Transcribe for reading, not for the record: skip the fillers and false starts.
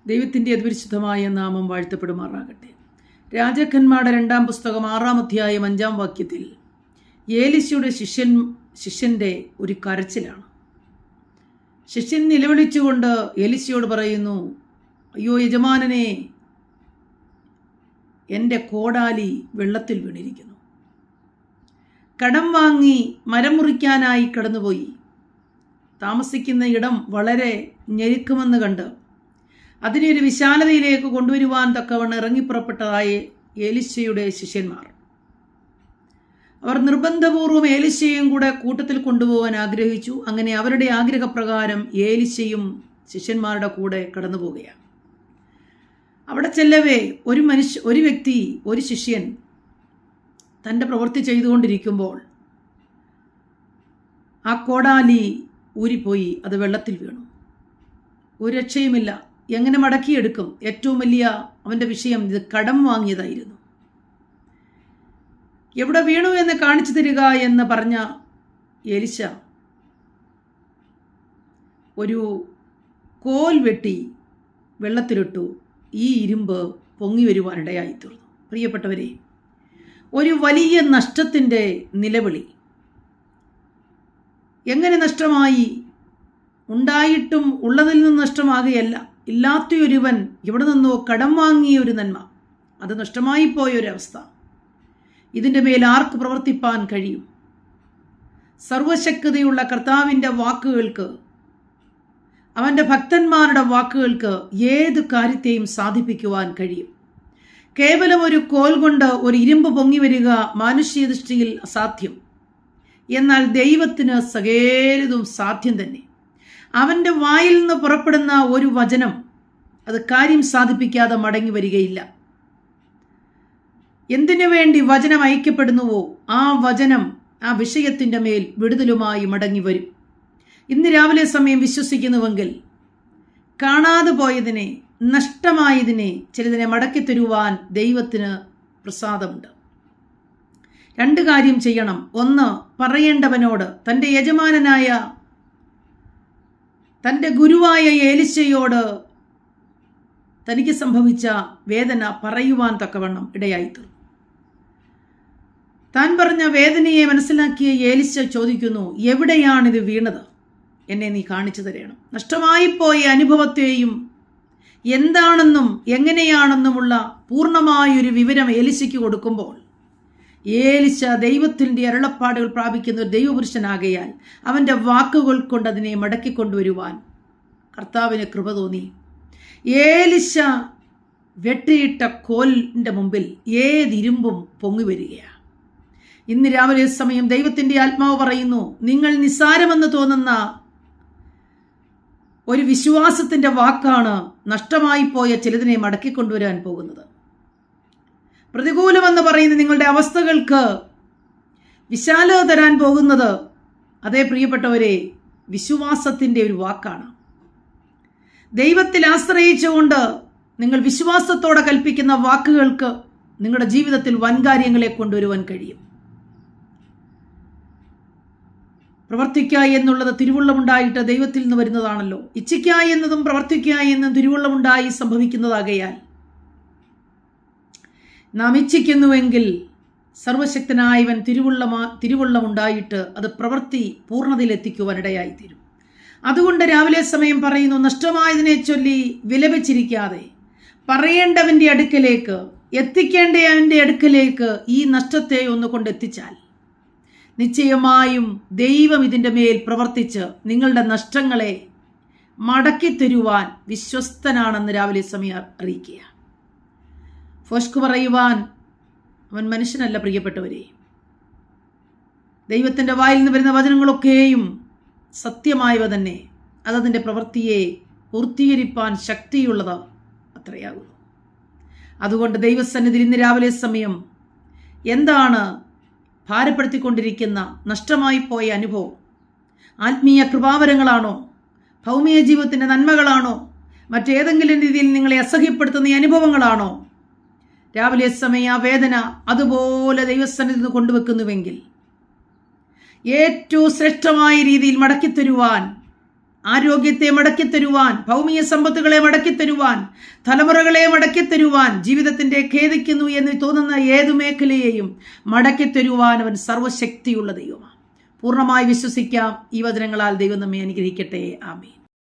ദൈവത്തിൻ്റെ അതിപരിശുദ്ധമായ നാമം വാഴ്ത്തപ്പെടുമാറാകട്ടെ. രാജാക്കന്മാരുടെ 2-ാം പുസ്തകം 6-ാം അധ്യായം 5-ാം വാക്യത്തിൽ ഏലിശയുടെ ശിഷ്യൻ്റെ ഒരു കരച്ചിലാണ്. ശിഷ്യൻ നിലവിളിച്ചുകൊണ്ട് ഏലിശയോട് പറയുന്നു, അയ്യോ യജമാനനെ, എൻ്റെ കോടാലി വെള്ളത്തിൽ വീണിരിക്കുന്നു. കടം വാങ്ങി മരം മുറിക്കാനായി കടന്നുപോയി. താമസിക്കുന്ന ഇടം വളരെ ഞെരുക്കുമെന്ന് കണ്ട് അതിനെ ഒരു വിശാലതയിലേക്ക് കൊണ്ടുവരുവാൻ തക്കവണ്ണം ഇറങ്ങിപ്പുറപ്പെട്ടതായ ഏലിശയുടെ ശിഷ്യന്മാർ. അവർ നിർബന്ധപൂർവം ഏലിശയും കൂടെ കൂട്ടത്തിൽ കൊണ്ടുപോകാൻ ആഗ്രഹിച്ചു. അങ്ങനെ അവരുടെ ആഗ്രഹപ്രകാരം ഏലിശയും ശിഷ്യന്മാരുടെ കൂടെ കടന്നു പോവുകയാണ്. അവിടെ ചെല്ലവേ ഒരു വ്യക്തി, ഒരു ശിഷ്യൻ തൻ്റെ പ്രവൃത്തി ചെയ്തുകൊണ്ടിരിക്കുമ്പോൾ ആ കോടാലി ഊരിപ്പോയി, അത് വെള്ളത്തിൽ വീണു. ഒരു രക്ഷയുമില്ല. എങ്ങനെ മടക്കിയെടുക്കും? ഏറ്റവും വലിയ അവൻ്റെ വിഷയം ഇത് കടം വാങ്ങിയതായിരുന്നു. എവിടെ വീണു എന്ന് കാണിച്ചു തരിക എന്ന് പറഞ്ഞ ഏലിശ ഒരു കോൽ വെട്ടി വെള്ളത്തിലിട്ടു. ഈ ഇരുമ്പ് പൊങ്ങി വരുവാനിടയായി തീർന്നു. പ്രിയപ്പെട്ടവരെ, ഒരു വലിയ നഷ്ടത്തിൻ്റെ നിലവിളി. എങ്ങനെ നഷ്ടമായി? ഉണ്ടായിട്ടും ഉള്ളതിൽ നിന്ന് നഷ്ടമാകുകയല്ല, ഇല്ലാത്തൊരുവൻ എവിടെ നിന്നോ കടം വാങ്ങിയ ഒരു നന്മ, അത് നഷ്ടമായി പോയൊരവസ്ഥ. ഇതിൻ്റെ മേൽ ആർക്ക് പ്രവർത്തിപ്പാൻ കഴിയും? സർവശക്തതയുള്ള കർത്താവിൻ്റെ വാക്കുകൾക്ക്, അവൻ്റെ ഭക്തന്മാരുടെ വാക്കുകൾക്ക് ഏത് കാര്യത്തെയും സാധിപ്പിക്കുവാൻ കഴിയും. കേവലം ഒരു കോൽ കൊണ്ട് ഒരു ഇരുമ്പ് പൊങ്ങി വരിക മാനുഷിക ദൃഷ്ടിയിൽ അസാധ്യം. എന്നാൽ ദൈവത്തിന് സകലതും സാധ്യം തന്നെ. അവൻ്റെ വായിൽ നിന്ന് പുറപ്പെടുന്ന ഒരു വചനം അത് കാര്യം സാധിപ്പിക്കാതെ മടങ്ങി വരികയില്ല. എന്തിനു വേണ്ടി വചനം അയക്കപ്പെടുന്നുവോ ആ വചനം ആ വിഷയത്തിൻ്റെ മേൽ വിടുതലുമായി മടങ്ങി വരും. ഇന്ന് രാവിലെ സമയം വിശ്വസിക്കുന്നുവെങ്കിൽ കാണാതെ പോയതിനെ, നഷ്ടമായതിനെ, ചിലതിനെ മടക്കി തരുവാൻ ദൈവത്തിന് പ്രസാദമുണ്ട്. 2 കാര്യം ചെയ്യണം. 1, പറയേണ്ടവനോട്, തൻ്റെ യജമാനനായ തൻ്റെ ഗുരുവായ ഏലിശയോട് തനിക്ക് സംഭവിച്ച വേദന പറയുവാൻ തക്കവണ്ണം ഇടയായിത്തീർന്നു. താൻ പറഞ്ഞ വേദനയെ മനസ്സിലാക്കിയ ഏലിശ ചോദിക്കുന്നു, എവിടെയാണിത് വീണത്? എന്നെ നീ കാണിച്ചു തരണം. നഷ്ടമായിപ്പോയ അനുഭവത്തെയും എന്താണെന്നും എങ്ങനെയാണെന്നുമുള്ള പൂർണ്ണമായൊരു വിവരം ഏലിശയ്ക്ക് കൊടുക്കുമ്പോൾ ഏലിശ ദൈവത്തിൻ്റെ അരുളപ്പാടുകൾ പ്രാപിക്കുന്ന ഒരു ദൈവപുരുഷനാകയാൽ അവൻ്റെ വാക്കുകൾ കൊണ്ട് അതിനെ മടക്കിക്കൊണ്ടുവരുവാൻ കർത്താവിന് കൃപ തോന്നി. ഏലിശ വെട്ടിയിട്ട കോലിൻ്റെ മുമ്പിൽ ഏതിരുമ്പും പൊങ്ങി വരികയാണ്. ഇന്ന് രാവിലെ സമയം ദൈവത്തിൻ്റെ ആത്മാവ് പറയുന്നു, നിങ്ങൾ നിസ്സാരമെന്ന് തോന്നുന്ന ഒരു വിശ്വാസത്തിൻ്റെ വാക്കാണ് നഷ്ടമായി പോയ ചിലതിനെ മടക്കിക്കൊണ്ടുവരാൻ പോകുന്നത്. പ്രതികൂലമെന്ന് പറയുന്ന നിങ്ങളുടെ അവസ്ഥകൾക്ക് വിശാലത തരാൻ പോകുന്നത്, അതേ പ്രിയപ്പെട്ടവരെ, വിശ്വാസത്തിൻ്റെ ഒരു വാക്കാണ്. ദൈവത്തിൽ ആശ്രയിച്ചുകൊണ്ട് നിങ്ങൾ വിശ്വാസത്തോടെ കൽപ്പിക്കുന്ന വാക്കുകൾക്ക് നിങ്ങളുടെ ജീവിതത്തിൽ വൻകാര്യങ്ങളെ കൊണ്ടുവരുവാൻ കഴിയും. പ്രവർത്തിക്കുക എന്നുള്ളത് തിരുവുള്ളമുണ്ടായിട്ട് ദൈവത്തിൽ നിന്ന് വരുന്നതാണല്ലോ. ഇച്ഛിക്കുക എന്നതും പ്രവർത്തിക്കുക എന്നതും തിരുവുള്ളമുണ്ടായി സംഭവിക്കുന്നതാകയാൽ നാം ഇച്ഛിക്കുന്നുവെങ്കിൽ സർവശക്തനായവൻ തിരുവുള്ളമുണ്ടായിട്ട് അത് പ്രവൃത്തി പൂർണ്ണതയിലെത്തിക്കുവാൻ ഇടയായിത്തീരും. അതുകൊണ്ട് രാവിലെ സമയം പറയുന്നു, നഷ്ടമായതിനെ ചൊല്ലി വിലപിച്ചിരിക്കാതെ പറയേണ്ടവൻ്റെ അടുക്കലേക്ക്, എത്തിക്കേണ്ടവൻ്റെ അടുക്കലേക്ക് ഈ നഷ്ടത്തെ ഒന്ന് കൊണ്ടെത്തിച്ചാൽ നിശ്ചയമായും ദൈവം ഇതിൻ്റെ മേൽ പ്രവർത്തിച്ച് നിങ്ങളുടെ നഷ്ടങ്ങളെ മടക്കിത്തരുവാൻ വിശ്വസ്തനാണെന്ന് രാവിലെ സമയം അറിയിക്കുക. ഫോഷ്ക് പറയുവാൻ അവൻ മനുഷ്യനല്ല പ്രിയപ്പെട്ടവരെ. ദൈവത്തിൻ്റെ വായിൽ നിന്ന് വരുന്ന വചനങ്ങളൊക്കെയും സത്യമായവ തന്നെ. അതതിൻ്റെ പ്രവൃത്തിയെ പൂർത്തീകരിപ്പാൻ ശക്തിയുള്ളത് അത്രയാകുന്നു. അതുകൊണ്ട് ദൈവസന്നിധിയിൽ ഇന്ന് രാവിലെ സമയം എന്താണ് ഭാരപ്പെടുത്തിക്കൊണ്ടിരിക്കുന്ന നഷ്ടമായി പോയ അനുഭവം? ആത്മീയ കൃപാവരങ്ങളാണോ? ഭൗമിക ജീവിതത്തിൻ്റെ നന്മകളാണോ? മറ്റേതെങ്കിലും രീതിയിൽ നിങ്ങളെ അസഹ്യപ്പെടുത്തുന്ന അനുഭവങ്ങളാണോ? രാവിലെ സമയം ആ വേദന അതുപോലെ ദൈവസന്നിധിയിൽ നിന്ന് കൊണ്ടുവെക്കുന്നുവെങ്കിൽ ഏറ്റവും ശ്രേഷ്ഠമായ രീതിയിൽ മടക്കിത്തരുവാൻ ആരോഗ്യത്തെ മടക്കിത്തരുവാൻ, ഭൗമിക സമ്പത്തുകളെ മടക്കിത്തരുവാൻ, തലമുറകളെ മടക്കിത്തരുവാൻ, ജീവിതത്തിന്റെ ഖേദിക്കുന്നു എന്ന് തോന്നുന്ന ഏതു മേഖലയെയും മടക്കിത്തരുവാൻ അവൻ സർവശക്തിയുള്ള ദൈവമാണ്. പൂർണ്ണമായി വിശ്വസിക്കാം. ഈ വചനങ്ങളാൽ ദൈവം നമ്മെ അനുഗ്രഹിക്കട്ടെ. ആമേൻ.